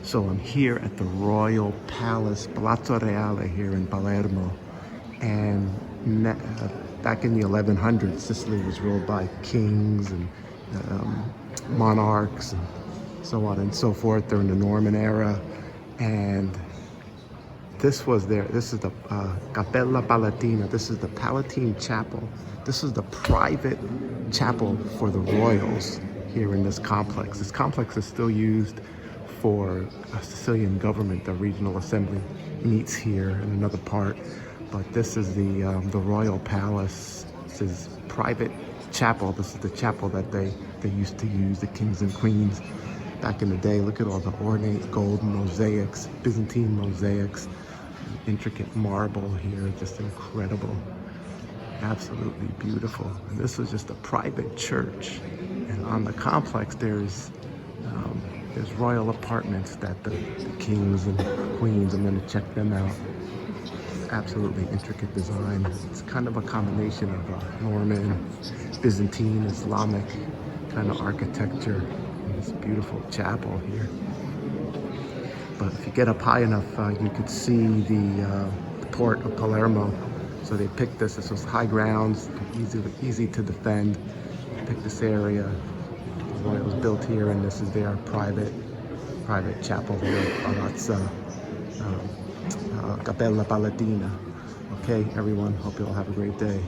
So I'm here at the Royal Palace, Palazzo Reale here in Palermo. And back in the 1100s, Sicily was ruled by kings and monarchs and so on and so forth during the Norman era. And this is the Cappella Palatina. This is the Palatine Chapel. This is the private chapel for the royals here in this complex. This complex is still used for a Sicilian government. The regional assembly meets here in another part. But this is the royal palace's private chapel. This is the chapel that they used to use, the kings and queens back in the day. Look at all the ornate gold mosaics, Byzantine mosaics, intricate marble here, just incredible, absolutely beautiful. And this is just a private church, and on the complex there's royal apartments that the kings and queens, I'm going to check them out. Absolutely intricate design. It's kind of a combination of Norman, Byzantine, Islamic kind of architecture in this beautiful chapel here. But if you get up high enough, you could see the port of Palermo. So they picked this. This was high grounds, easy to defend. Picked this area. The royals built here, and this is their private chapel here, Palazzo, Cappella Palatina. Okay, everyone. Hope you all have a great day.